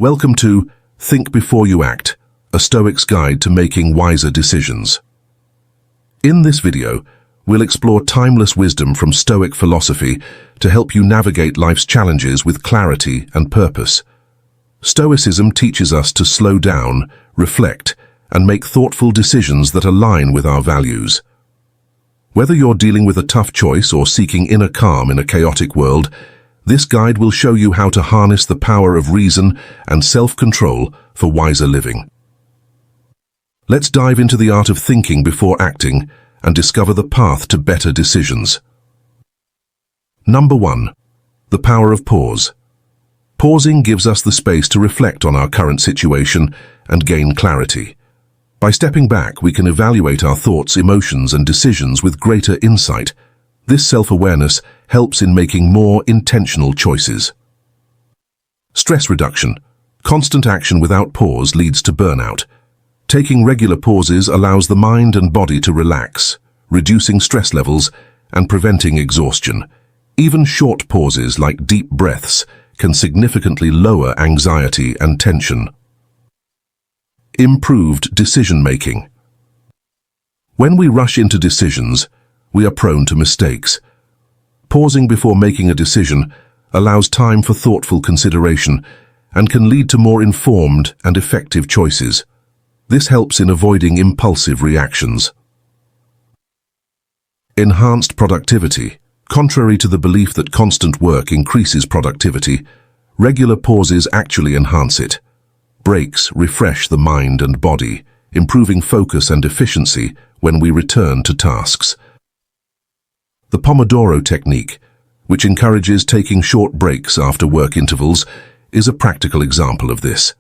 Welcome to Think Before You Act, a Stoic's guide to making wiser decisions. In this video, we'll explore timeless wisdom from Stoic philosophy to help you navigate life's challenges with clarity and purpose. Stoicism teaches us to slow down, reflect, and make thoughtful decisions that align with our values. Whether you're dealing with a tough choice or seeking inner calm in a chaotic world, this guide will show you how to harness the power of reason and self-control for wiser living. Let's dive into the art of thinking before acting and discover the path to better decisions. Number 1. The power of pause. Pausing gives us the space to reflect on our current situation and gain clarity. By stepping back, we can evaluate our thoughts, emotions, and decisions with greater insight. This self-awareness helps in making more intentional choices. Stress reduction. Constant action without pause leads to burnout. Taking regular pauses allows the mind and body to relax, reducing stress levels and preventing exhaustion. Even short pauses like deep breaths can significantly lower anxiety and tension. Improved decision-making. When we rush into decisions, we are prone to mistakes. Pausing before making a decision allows time for thoughtful consideration and can lead to more informed and effective choices. This helps in avoiding impulsive reactions. Enhanced productivity. Contrary to the belief that constant work increases productivity, regular pauses actually enhance it. Breaks refresh the mind and body, improving focus and efficiency when we return to tasks. The Pomodoro technique, which encourages taking short breaks after work intervals, is a practical example of this.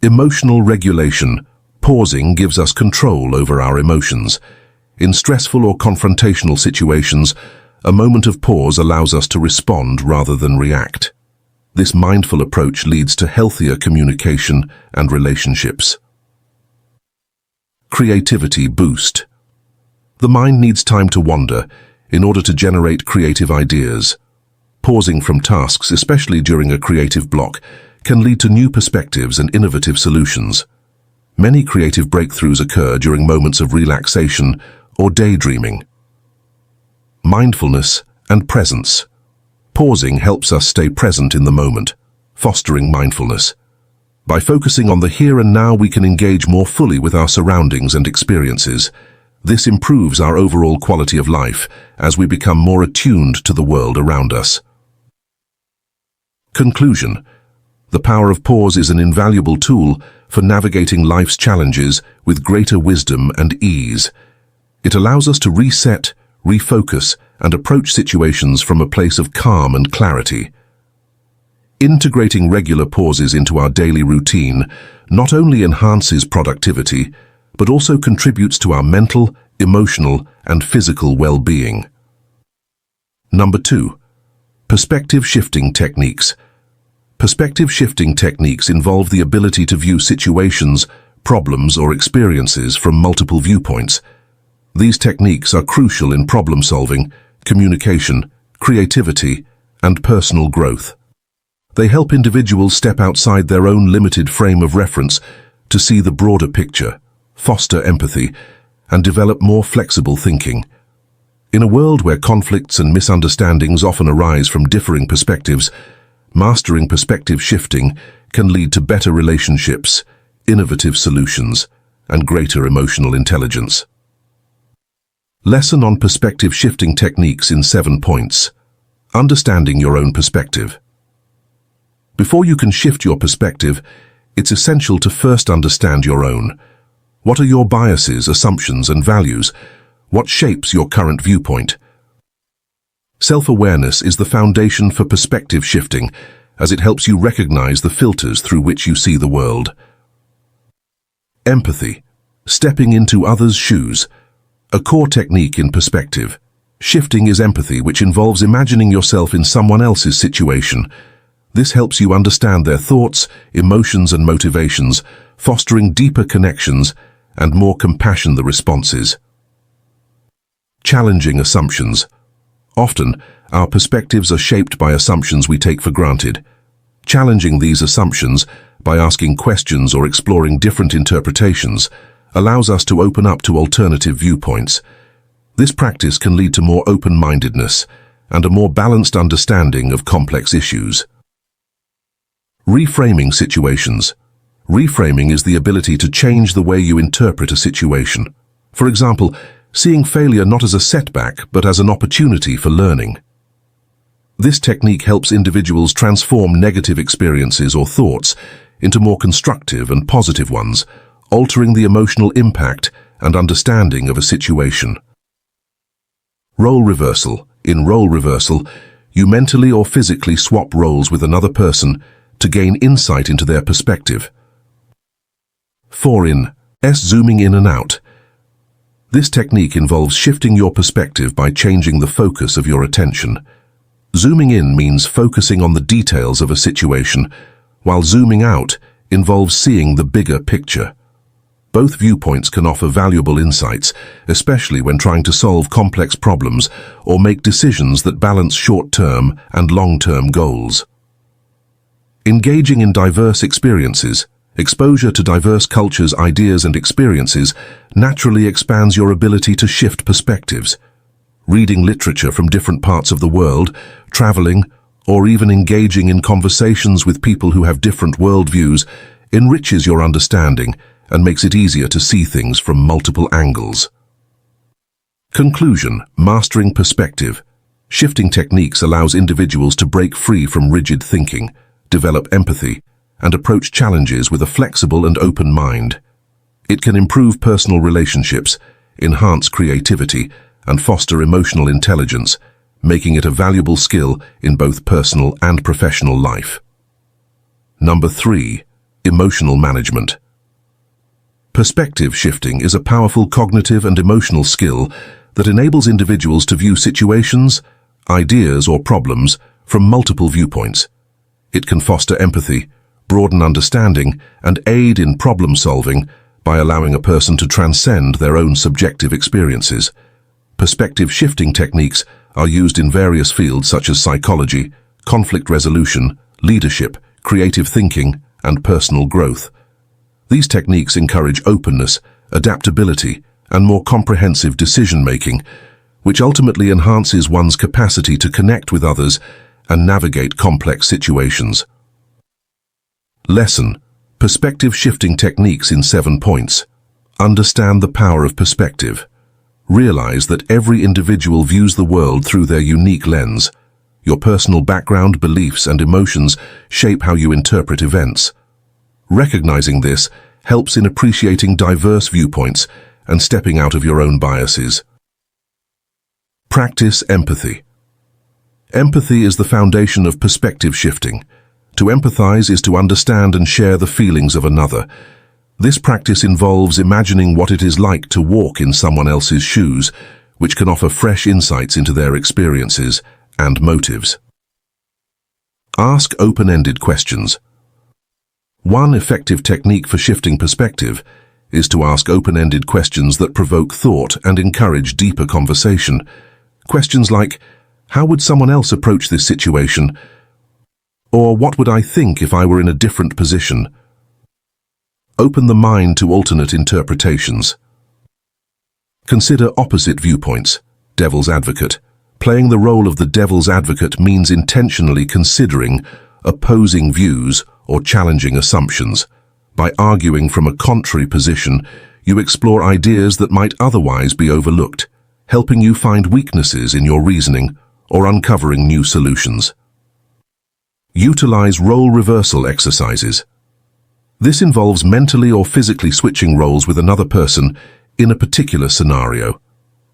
Emotional regulation. Pausing gives us control over our emotions. In stressful or confrontational situations, a moment of pause allows us to respond rather than react. This mindful approach leads to healthier communication and relationships. Creativity boost. The mind needs time to wander in order to generate creative ideas. Pausing from tasks, especially during a creative block, can lead to new perspectives and innovative solutions. Many creative breakthroughs occur during moments of relaxation or daydreaming. Mindfulness and presence. Pausing helps us stay present in the moment, fostering mindfulness. By focusing on the here and now, we can engage more fully with our surroundings and experiences. This improves our overall quality of life as we become more attuned to the world around us. Conclusion. The power of pause is an invaluable tool for navigating life's challenges with greater wisdom and ease. It allows us to reset, refocus, and approach situations from a place of calm and clarity. Integrating regular pauses into our daily routine not only enhances productivity, but also contributes to our mental, emotional, and physical well-being. Number 2. Perspective shifting techniques. Perspective shifting techniques involve the ability to view situations, problems, or experiences from multiple viewpoints. These techniques are crucial in problem-solving, communication, creativity, and personal growth. They help individuals step outside their own limited frame of reference to see the broader picture, foster empathy, and develop more flexible thinking. In a world where conflicts and misunderstandings often arise from differing perspectives, mastering perspective shifting can lead to better relationships, innovative solutions, and greater emotional intelligence. Lesson on perspective shifting techniques in 7 points. Understanding your own perspective. Before you can shift your perspective, it's essential to first understand your own. What are your biases, assumptions, and values? What shapes your current viewpoint? Self-awareness is the foundation for perspective shifting, as it helps you recognize the filters through which you see the world. Empathy. Stepping into others' shoes. A core technique in perspective shifting is empathy, which involves imagining yourself in someone else's situation. This helps you understand their thoughts, emotions, and motivations, fostering deeper connections and more compassionate responses. Challenging assumptions. Often, our perspectives are shaped by assumptions we take for granted. Challenging these assumptions by asking questions or exploring different interpretations allows us to open up to alternative viewpoints. This practice can lead to more open-mindedness and a more balanced understanding of complex issues. Reframing situations. Reframing is the ability to change the way you interpret a situation. For example, seeing failure not as a setback but as an opportunity for learning. This technique helps individuals transform negative experiences or thoughts into more constructive and positive ones, altering the emotional impact and understanding of a situation. Role reversal. In role reversal, you mentally or physically swap roles with another person to gain insight into their perspective. 4 in. Zooming in and out. This technique involves shifting your perspective by changing the focus of your attention. Zooming in means focusing on the details of a situation, while zooming out involves seeing the bigger picture. Both viewpoints can offer valuable insights, especially when trying to solve complex problems or make decisions that balance short-term and long-term goals. Engaging in diverse experiences. Exposure to diverse cultures, ideas, and experiences naturally expands your ability to shift perspectives. Reading literature from different parts of the world, traveling, or even engaging in conversations with people who have different worldviews enriches your understanding and makes it easier to see things from multiple angles. Conclusion. Mastering perspective. Shifting techniques allows individuals to break free from rigid thinking, develop empathy, and approach challenges with a flexible and open mind. It can improve personal relationships, enhance creativity, and foster emotional intelligence, making it a valuable skill in both personal and professional life. Number 3. Emotional management. Perspective shifting is a powerful cognitive and emotional skill that enables individuals to view situations, ideas, or problems from multiple viewpoints. It can foster empathy, broaden understanding, and aid in problem-solving by allowing a person to transcend their own subjective experiences. Perspective-shifting techniques are used in various fields such as psychology, conflict resolution, leadership, creative thinking, and personal growth. These techniques encourage openness, adaptability, and more comprehensive decision-making, which ultimately enhances one's capacity to connect with others and navigate complex situations. Lesson. Perspective-shifting techniques in 7 points. Understand the power of perspective. Realize that every individual views the world through their unique lens. Your personal background, beliefs, and emotions shape how you interpret events. Recognizing this helps in appreciating diverse viewpoints and stepping out of your own biases. Practice empathy. Empathy is the foundation of perspective shifting. To empathize is to understand and share the feelings of another. This practice involves imagining what it is like to walk in someone else's shoes, which can offer fresh insights into their experiences and motives. Ask open-ended questions. One effective technique for shifting perspective is to ask open-ended questions that provoke thought and encourage deeper conversation. Questions like, how would someone else approach this situation? Or what would I think if I were in a different position? Open the mind to alternate interpretations. Consider opposite viewpoints. Devil's advocate. Playing the role of the devil's advocate means intentionally considering opposing views or challenging assumptions. By arguing from a contrary position, you explore ideas that might otherwise be overlooked, helping you find weaknesses in your reasoning or uncovering new solutions. Utilize role reversal exercises. This involves mentally or physically switching roles with another person in a particular scenario.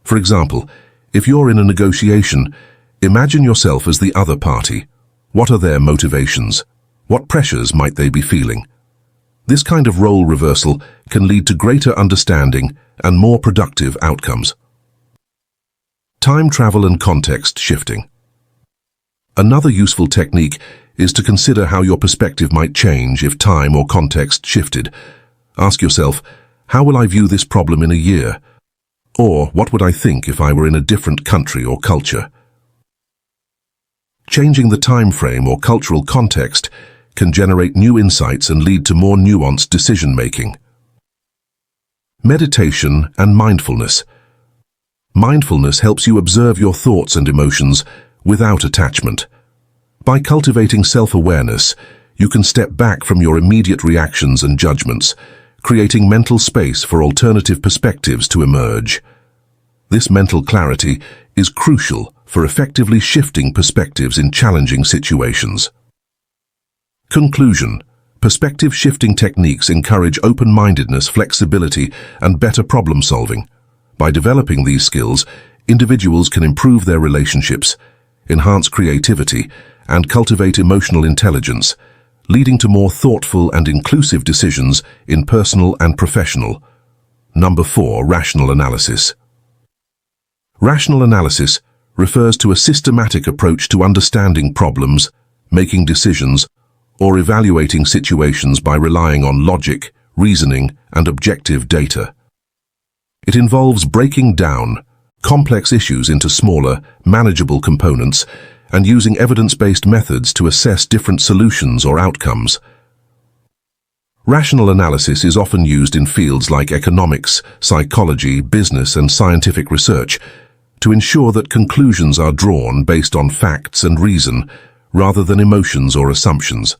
For example, if you're in a negotiation, imagine yourself as the other party. What are their motivations? What pressures might they be feeling? This kind of role reversal can lead to greater understanding and more productive outcomes. Time travel and context shifting. Another useful technique is to consider how your perspective might change if time or context shifted. Ask yourself, how will I view this problem in a year? Or what would I think if I were in a different country or culture? Changing the time frame or cultural context can generate new insights and lead to more nuanced decision-making. Meditation and mindfulness. Mindfulness helps you observe your thoughts and emotions without attachment. By cultivating self-awareness, you can step back from your immediate reactions and judgments, creating mental space for alternative perspectives to emerge. This mental clarity is crucial for effectively shifting perspectives in challenging situations. Conclusion. Perspective-shifting techniques encourage open-mindedness, flexibility, and better problem-solving. By developing these skills, individuals can improve their relationships, enhance creativity, and cultivate emotional intelligence, leading to more thoughtful and inclusive decisions in personal and professional. Number 4. Rational analysis. Rational analysis refers to a systematic approach to understanding problems, making decisions, or evaluating situations by relying on logic, reasoning, and objective data. It involves breaking down complex issues into smaller, manageable components and using evidence-based methods to assess different solutions or outcomes. Rational analysis is often used in fields like economics, psychology, business, and scientific research to ensure that conclusions are drawn based on facts and reason rather than emotions or assumptions.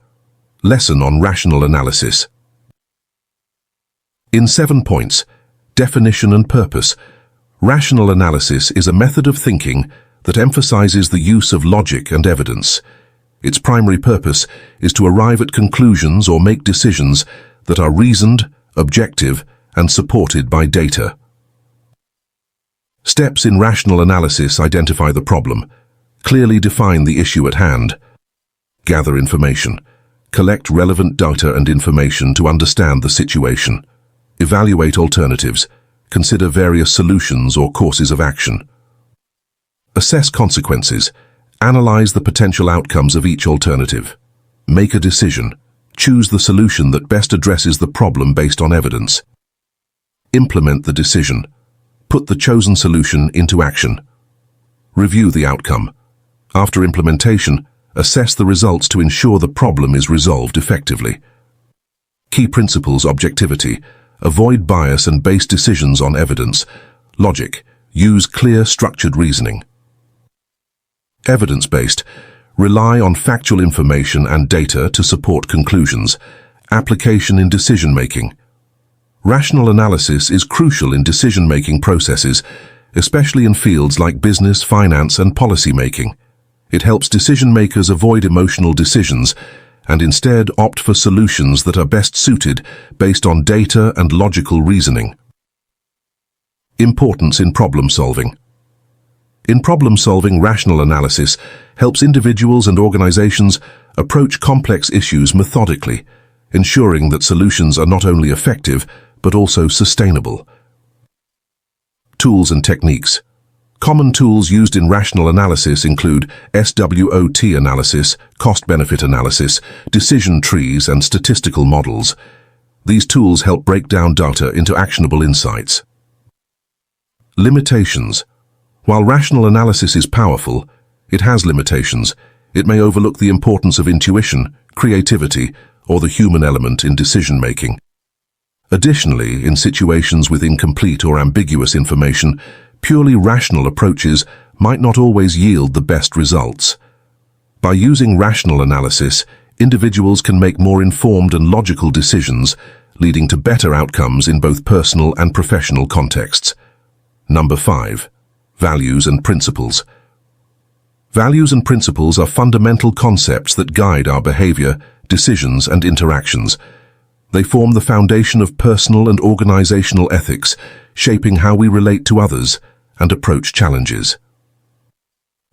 Lesson on rational analysis. In 7 points, definition and purpose. Rational analysis is a method of thinking that emphasizes the use of logic and evidence. Its primary purpose is to arrive at conclusions or make decisions that are reasoned, objective, and supported by data. Steps in rational analysis identify the problem, clearly define the issue at hand, gather information, collect relevant data and information to understand the situation, evaluate alternatives, consider various solutions or courses of action. Assess consequences, analyze the potential outcomes of each alternative. Make a decision, choose the solution that best addresses the problem based on evidence. Implement the decision, put the chosen solution into action. Review the outcome. After implementation, assess the results to ensure the problem is resolved effectively. Key principles: objectivity, avoid bias and base decisions on evidence. Logic, use clear, structured reasoning. Evidence-based, rely on factual information and data to support conclusions. Application in decision-making. Rational analysis is crucial in decision-making processes, especially in fields like business, finance, and policy-making. It helps decision-makers avoid emotional decisions and instead opt for solutions that are best suited based on data and logical reasoning. Importance in problem-solving. In problem-solving, rational analysis helps individuals and organizations approach complex issues methodically, ensuring that solutions are not only effective but also sustainable. Tools and techniques. Common tools used in rational analysis include SWOT analysis, cost-benefit analysis, decision trees, and statistical models. These tools help break down data into actionable insights. Limitations. While rational analysis is powerful, it has limitations. It may overlook the importance of intuition, creativity, or the human element in decision-making. Additionally, in situations with incomplete or ambiguous information, purely rational approaches might not always yield the best results. By using rational analysis, individuals can make more informed and logical decisions, leading to better outcomes in both personal and professional contexts. Number 5. Values and principles. Values and principles are fundamental concepts that guide our behavior, decisions, and interactions. They form the foundation of personal and organizational ethics, shaping how we relate to others and approach challenges.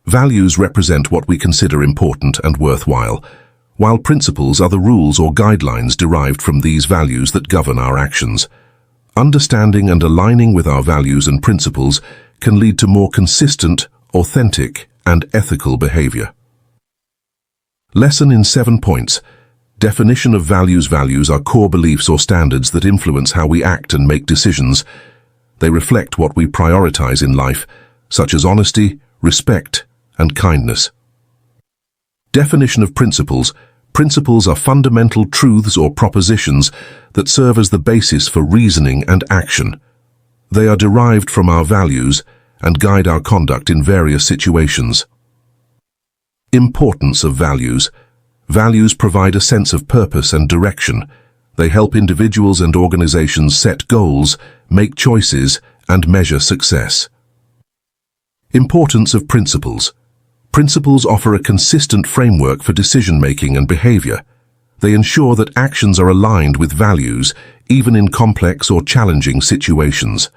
Values represent what we consider important and worthwhile, while principles are the rules or guidelines derived from these values that govern our actions. Understanding and aligning with our values and principles can lead to more consistent, authentic, and ethical behavior. Lesson in 7 points. Definition of values. Values are core beliefs or standards that influence how we act and make decisions. They reflect what we prioritize in life, such as honesty, respect, and kindness. Definition of principles. Principles are fundamental truths or propositions that serve as the basis for reasoning and action. They are derived from our values and guide our conduct in various situations. Importance of values. Values provide a sense of purpose and direction. They help individuals and organizations set goals, make choices, and measure success. Importance of principles. Principles offer a consistent framework for decision-making and behavior. They ensure that actions are aligned with values, even in complex or challenging situations.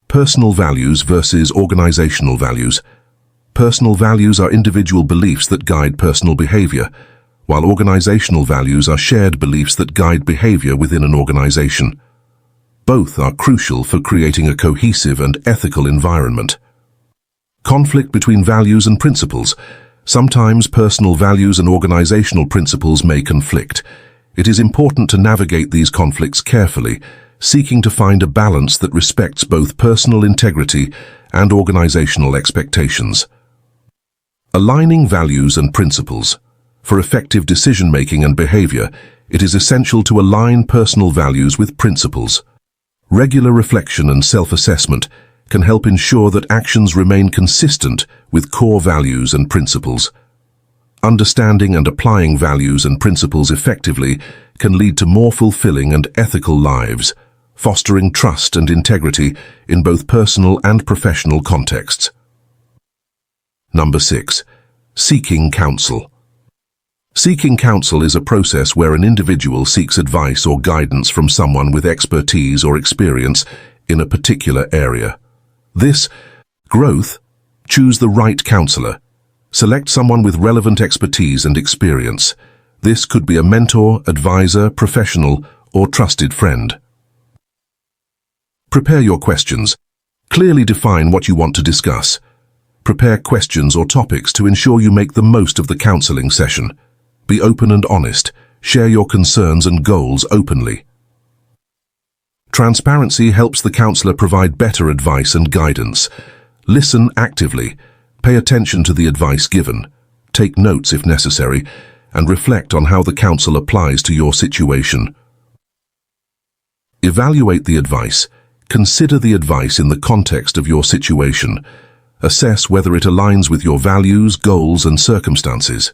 Personal values versus organizational values. Personal values are individual beliefs that guide personal behavior, while organizational values are shared beliefs that guide behavior within an organization. Both are crucial for creating a cohesive and ethical environment. Conflict between values and principles. Sometimes personal values and organizational principles may conflict. It is important to navigate these conflicts carefully, seeking to find a balance that respects both personal integrity and organizational expectations. Aligning values and principles. For effective decision-making and behavior, it is essential to align personal values with principles. Regular reflection and self-assessment can help ensure that actions remain consistent with core values and principles. Understanding and applying values and principles effectively can lead to more fulfilling and ethical lives, fostering trust and integrity in both personal and professional contexts. Number 6. Seeking counsel. Seeking counsel is a process where an individual seeks advice or guidance from someone with expertise or experience in a particular area. This growth, choose the right counselor. Select someone with relevant expertise and experience. This could be a mentor, advisor, professional, or trusted friend. Prepare your questions. Clearly define what you want to discuss. Prepare questions or topics to ensure you make the most of the counseling session. Be open and honest. Share your concerns and goals openly. Transparency helps the counselor provide better advice and guidance. Listen actively. Pay attention to the advice given. Take notes if necessary, and reflect on how the counsel applies to your situation. Evaluate the advice. Consider the advice in the context of your situation. Assess whether it aligns with your values, goals, and circumstances.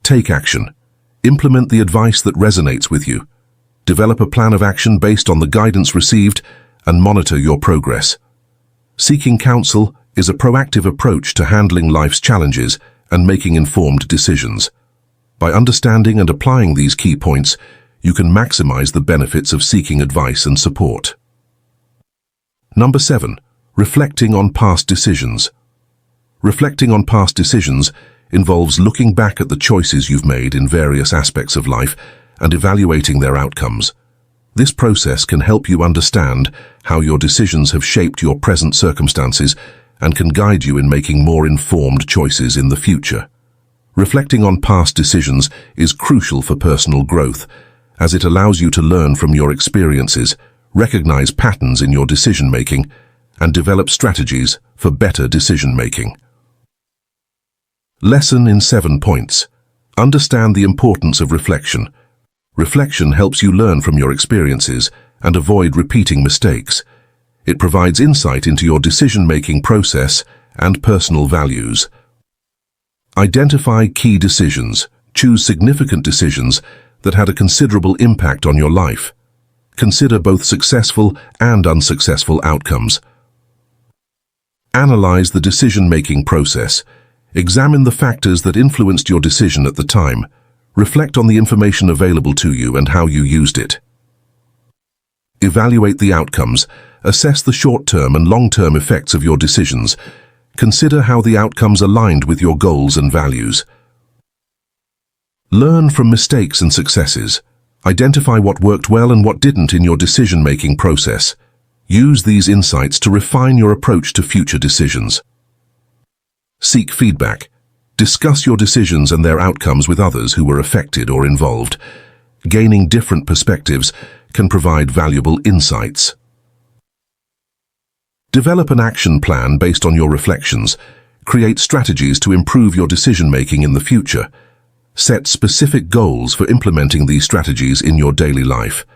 Take action. Implement the advice that resonates with you. Develop a plan of action based on the guidance received and monitor your progress. Seeking counsel is a proactive approach to handling life's challenges and making informed decisions. By understanding and applying these key points, you can maximize the benefits of seeking advice and support. Number 7. Reflecting on past decisions. Reflecting on past decisions involves looking back at the choices you've made in various aspects of life and evaluating their outcomes. This process can help you understand how your decisions have shaped your present circumstances and can guide you in making more informed choices in the future. Reflecting on past decisions is crucial for personal growth, as it allows you to learn from your experiences, recognize patterns in your decision-making, and develop strategies for better decision-making. Lesson in 7 points. Understand the importance of reflection. Reflection helps you learn from your experiences and avoid repeating mistakes. It provides insight into your decision-making process and personal values. Identify key decisions. Choose significant decisions that had a considerable impact on your life. Consider both successful and unsuccessful outcomes. Analyze the decision-making process. Examine the factors that influenced your decision at the time. Reflect on the information available to you and how you used it. Evaluate the outcomes. Assess the short-term and long-term effects of your decisions. Consider how the outcomes aligned with your goals and values. Learn from mistakes and successes. Identify what worked well and what didn't in your decision-making process. Use these insights to refine your approach to future decisions. Seek feedback. Discuss your decisions and their outcomes with others who were affected or involved. Gaining different perspectives can provide valuable insights. Develop an action plan based on your reflections. Create strategies to improve your decision-making in the future. Set specific goals for implementing these strategies in your daily life.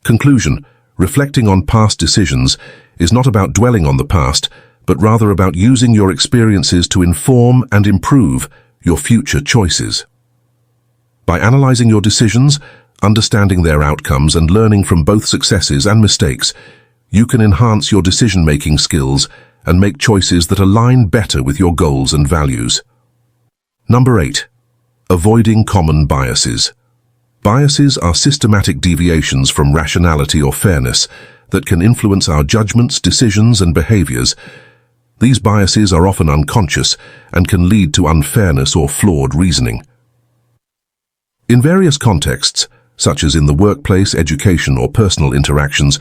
Conclusion: reflecting on past decisions is not about dwelling on the past, but rather about using your experiences to inform and improve your future choices. By analyzing your decisions, understanding their outcomes, and learning from both successes and mistakes, you can enhance your decision-making skills and make choices that align better with your goals and values. Number 8. Avoiding common biases. Biases are systematic deviations from rationality or fairness that can influence our judgments, decisions, and behaviors. These biases are often unconscious and can lead to unfairness or flawed reasoning. In various contexts, such as in the workplace, education, or personal interactions,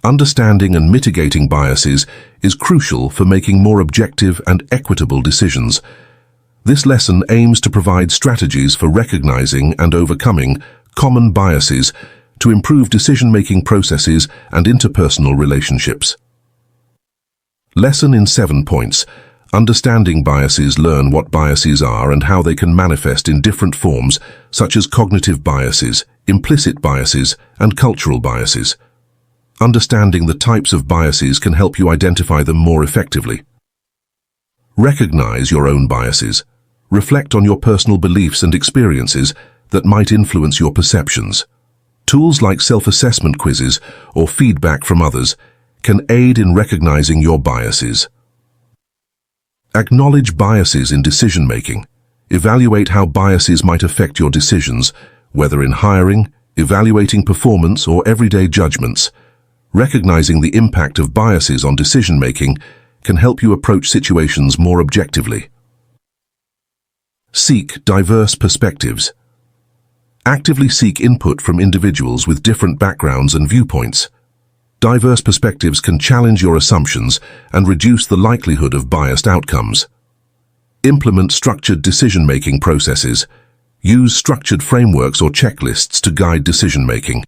understanding and mitigating biases is crucial for making more objective and equitable decisions. This lesson aims to provide strategies for recognizing and overcoming common biases to improve decision-making processes and interpersonal relationships. Lesson in 7 points. Understanding biases. Learn what biases are and how they can manifest in different forms, such as cognitive biases, implicit biases, and cultural biases. Understanding the types of biases can help you identify them more effectively. Recognize your own biases. Reflect on your personal beliefs and experiences that might influence your perceptions. Tools like self-assessment quizzes or feedback from others can aid in recognizing your biases. Acknowledge biases in decision-making. Evaluate how biases might affect your decisions, whether in hiring, evaluating performance, or everyday judgments. Recognizing the impact of biases on decision-making can help you approach situations more objectively. Seek diverse perspectives. Actively seek input from individuals with different backgrounds and viewpoints. Diverse perspectives can challenge your assumptions and reduce the likelihood of biased outcomes. Implement structured decision-making processes. Use structured frameworks or checklists to guide decision-making.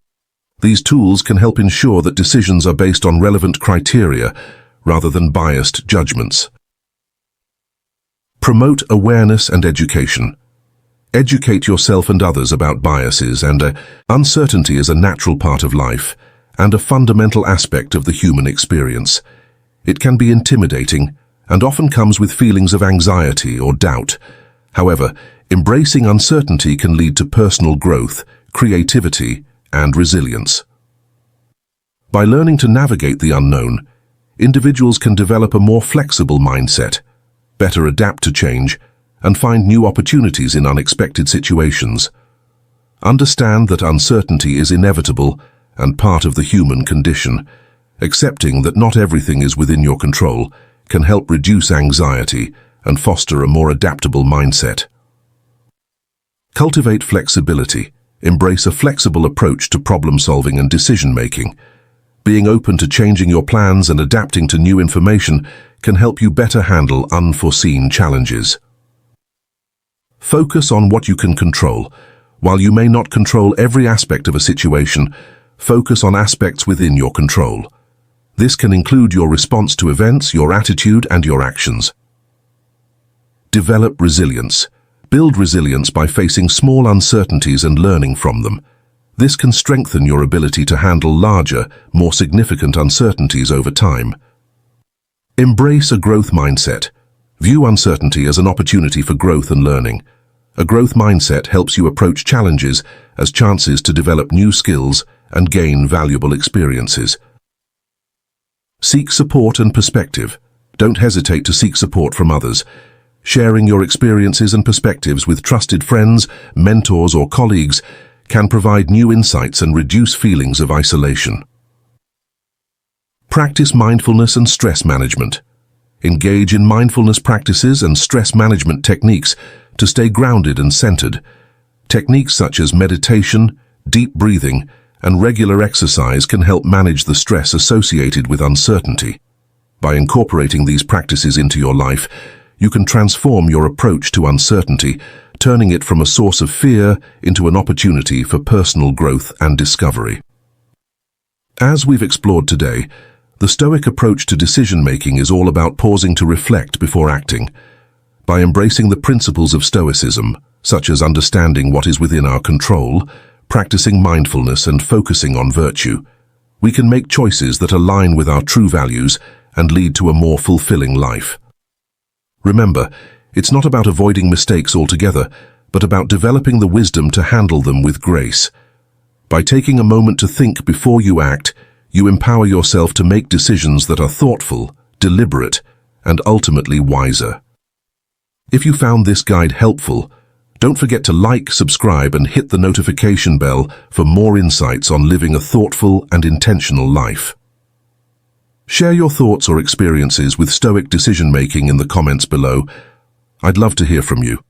These tools can help ensure that decisions are based on relevant criteria rather than biased judgments. Promote awareness and education. Educate yourself and others about biases and uncertainty is a natural part of life and a fundamental aspect of the human experience. It can be intimidating and often comes with feelings of anxiety or doubt. However, embracing uncertainty can lead to personal growth, creativity, and resilience. By learning to navigate the unknown, individuals can develop a more flexible mindset, better adapt to change, and find new opportunities in unexpected situations. Understand that uncertainty is inevitable and part of the human condition. Accepting that not everything is within your control can help reduce anxiety and foster a more adaptable mindset. Cultivate flexibility. Embrace a flexible approach to problem-solving and decision-making. Being open to changing your plans and adapting to new information can help you better handle unforeseen challenges. Focus on what you can control. While you may not control every aspect of a situation, focus on aspects within your control. This can include your response to events, your attitude, and your actions. Develop resilience. Build resilience by facing small uncertainties and learning from them. This can strengthen your ability to handle larger, more significant uncertainties over time. Embrace a growth mindset. View uncertainty as an opportunity for growth and learning. A growth mindset helps you approach challenges as chances to develop new skills and gain valuable experiences. Seek support and perspective. Don't hesitate to seek support from others. Sharing your experiences and perspectives with trusted friends, mentors, or colleagues can provide new insights and reduce feelings of isolation. Practice mindfulness and stress management. Engage in mindfulness practices and stress management techniques to stay grounded and centered. Techniques such as meditation, deep breathing, and regular exercise can help manage the stress associated with uncertainty. By incorporating these practices into your life, you can transform your approach to uncertainty, turning it from a source of fear into an opportunity for personal growth and discovery. As we've explored today, the Stoic approach to decision-making is all about pausing to reflect before acting. By embracing the principles of Stoicism, such as understanding what is within our control, practicing mindfulness and focusing on virtue, we can make choices that align with our true values and lead to a more fulfilling life. Remember, it's not about avoiding mistakes altogether, but about developing the wisdom to handle them with grace. By taking a moment to think before you act, you empower yourself to make decisions that are thoughtful, deliberate, and ultimately wiser. If you found this guide helpful, don't forget to like, subscribe, and hit the notification bell for more insights on living a thoughtful and intentional life. Share your thoughts or experiences with Stoic decision-making in the comments below. I'd love to hear from you.